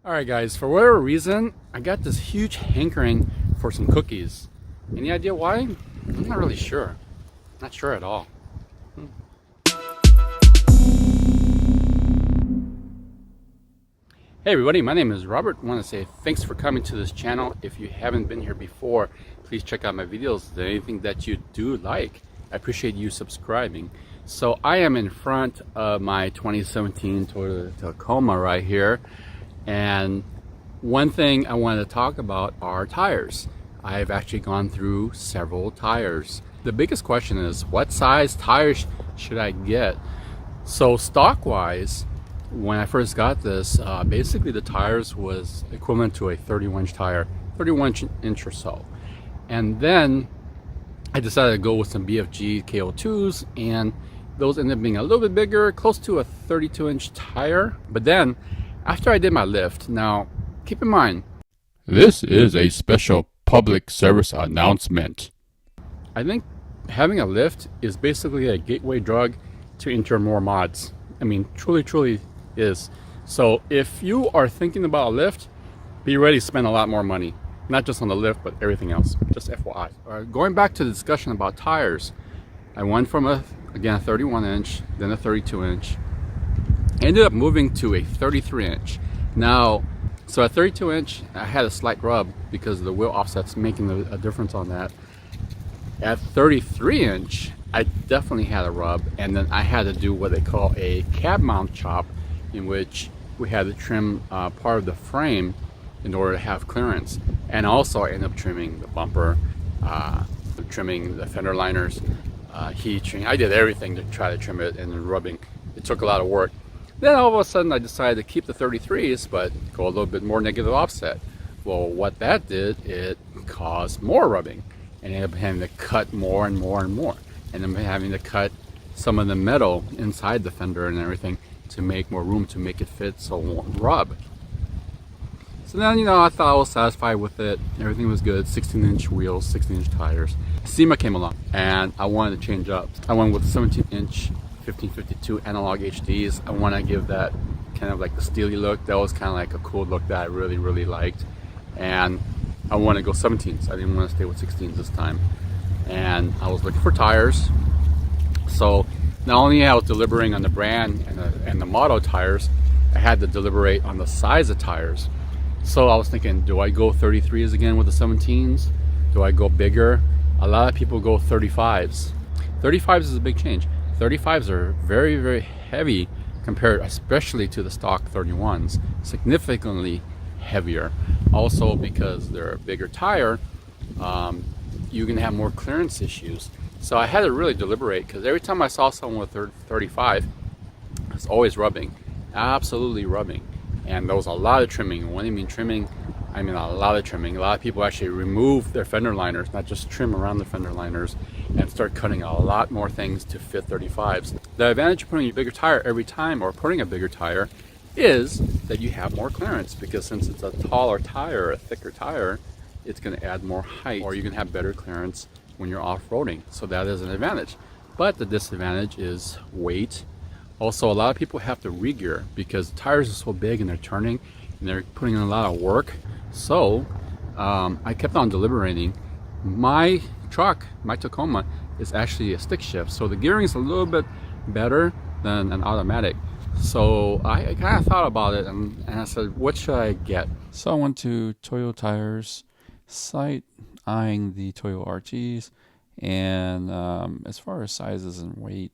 Alright guys, for whatever reason, I got this huge hankering for some cookies. Any idea why? I'm not really sure. Not sure at all. Hey everybody, my name is Robert. I want to say thanks for coming to this channel. If you haven't been here before, please check out my videos. If there's anything that you do like, I appreciate you subscribing. So I am in front of my 2017 Toyota Tacoma right here. And one thing I wanted to talk about are tires. I've actually gone through several tires. The biggest question is, what size tires should I get? So stock wise, when I first got this, basically the tires was equivalent to a 31-inch tire, 31-inch or so. And then I decided to go with some BFG KO2s, and those ended up being a little bit bigger, close to a 32-inch tire. But then after I did my lift, now keep in mind, this is a special public service announcement. I think having a lift is basically a gateway drug to enter more mods. I mean, truly is. So if you are thinking about a lift, be ready to spend a lot more money. Not just on the lift, but everything else. Just FYI. Going back to the discussion about tires, I went from a 31-inch, then a 32-inch. Ended up moving to a 33-inch. Now, so at 32-inch, I had a slight rub because the wheel offset's making a difference on that. At 33-inch, I definitely had a rub, and then I had to do what they call a cab mount chop, in which we had to trim part of the frame in order to have clearance. And also I ended up trimming the bumper, trimming the fender liners, heat shrink. I did everything to try to trim it, and the rubbing. It took a lot of work. Then all of a sudden I decided to keep the 33s, but go a little bit more negative offset. Well, what that did, it caused more rubbing, and I ended up having to cut more and more and more. And then having to cut some of the metal inside the fender and everything to make more room to make it fit so it won't rub. So then, I thought I was satisfied with it. Everything was good. 16-inch wheels, 16-inch tires. SEMA came along, and I wanted to change up. I went with 17-inch 1552 analog HDs. I want to give that kind of like the steely look. That was kind of like a cool look that I really liked. And I want to go 17s. I didn't want to stay with 16s this time. And I was looking for tires. So not only I was deliberating on the brand and the model tires, I had to deliberate on the size of tires. So I was thinking, do I go 33s again with the 17s? Do I go bigger? A lot of people go 35s. 35s is a big change. 35s are very heavy compared especially to the stock 31s, significantly heavier. Also because they're a bigger tire, you can have more clearance issues. So I had to really deliberate, because every time I saw someone with 35, it's always rubbing, absolutely rubbing. And there was a lot of trimming. And when I mean trimming, I mean a lot of trimming. A lot of people actually remove their fender liners, not just trim around the fender liners, and start cutting a lot more things to fit 35s. The advantage of putting a bigger tire every time, or putting a bigger tire, is that you have more clearance, because since it's a taller tire, a thicker tire, it's going to add more height, or you can have better clearance when you're off-roading. So that is an advantage. But the disadvantage is weight. Also, a lot of people have to re-gear because the tires are so big and they're turning and they're putting in a lot of work. So I kept on deliberating. My truck, my Tacoma, is actually a stick shift, so the gearing is a little bit better than an automatic. So I kind of thought about it, and I said, what should I get? So I went to TOYO Tires site, eyeing the TOYO RTs, and as far as sizes and weight,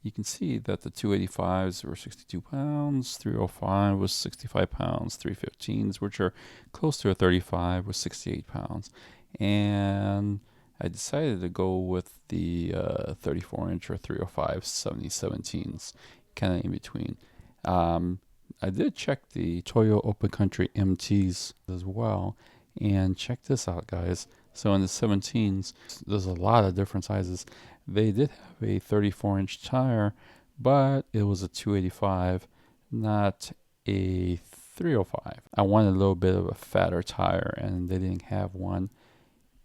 you can see that the 285s were 62 pounds, 305 was 65 pounds, 315s, which are close to a 35, was 68 pounds. And I decided to go with the 34-inch or 305 17s, kind of in between. I did check the TOYO Open Country MTs as well, and check this out, guys. So in the 17s, there's a lot of different sizes. They did have a 34-inch tire, but it was a 285, not a 305. I wanted a little bit of a fatter tire, and they didn't have one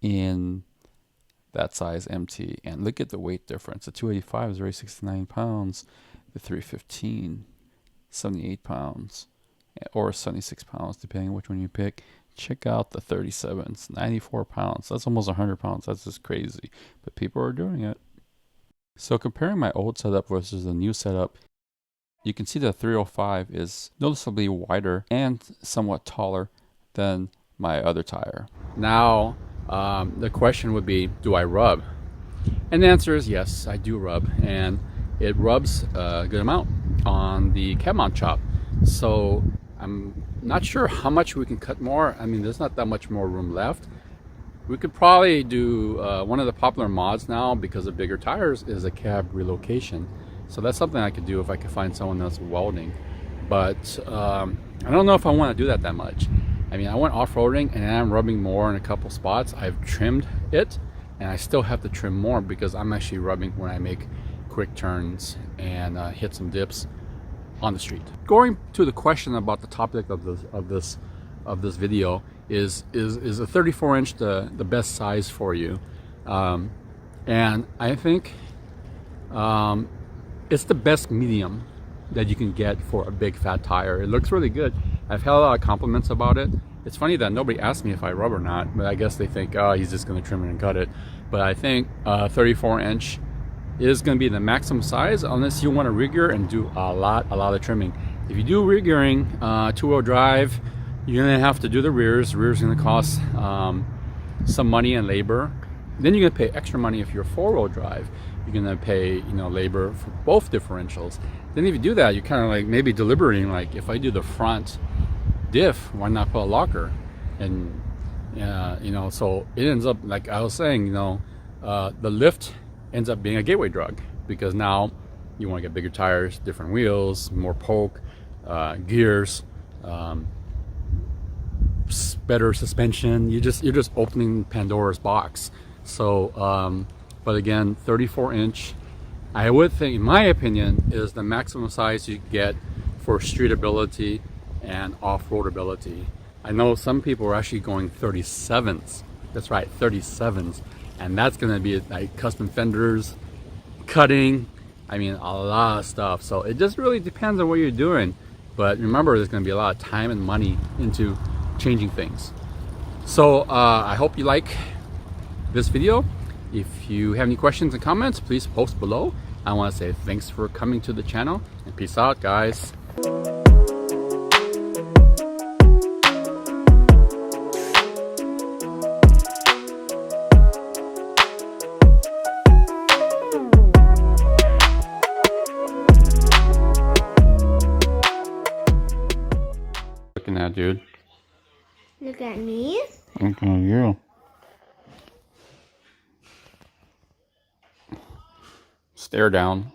in that size MT. And look at the weight difference. The 285 is already 69 pounds. The 315, 78 pounds. or 76 pounds, depending on which one you pick. Check out the 37s, 94 pounds. That's almost 100 pounds. That's just crazy. But people are doing it. So comparing my old setup versus the new setup, you can see the 305 is noticeably wider and somewhat taller than my other tire. Now, the question would be, do I rub? And the answer is yes, I do rub. And it rubs a good amount on the cab mount chop. So I'm not sure how much we can cut more. I mean, there's not that much more room left. We could probably do one of the popular mods now, because of bigger tires, is a cab relocation. So that's something I could do if I could find someone that's welding. But I don't know if I want to do that much. I mean, I went off-roading and I'm rubbing more in a couple spots. I've trimmed it and I still have to trim more because I'm actually rubbing when I make quick turns and hit some dips on the street. Going to the question about the topic of this video, is a 34-inch the best size for you? And I think it's the best medium that you can get for a big fat tire. It looks really good. I've had a lot of compliments about it. It's funny that nobody asked me if I rub or not, but I guess they think, oh, he's just going to trim it and cut it. But I think 34-inch is going to be the maximum size unless you want to rig gear and do a lot of trimming. If you do rig gearing, two-wheel drive, you're going to have to do the rears. The rears are going to cost some money and labor. Then you're going to pay extra money if you're four-wheel drive. You're going to pay, labor for both differentials. Then if you do that, you're kind of like maybe deliberating, like, if I do the front diff, why not put a locker? And so it ends up, like I was saying, the lift ends up being a gateway drug, because now you want to get bigger tires, different wheels, more poke, gears, better suspension. You're just opening Pandora's box. So but again, 34-inch, I would think, in my opinion, is the maximum size you get for street ability and off-road ability. I know some people are actually going 37s. That's right, 37s. And that's going to be like custom fenders, cutting, I mean, a lot of stuff. So it just really depends on what you're doing. But remember, there's going to be a lot of time and money into changing things. So I hope you like this video. If you have any questions and comments, please post below. I want to say thanks for coming to the channel, and peace out, guys. Looking at, dude. Look at me. Look at you. Stare down.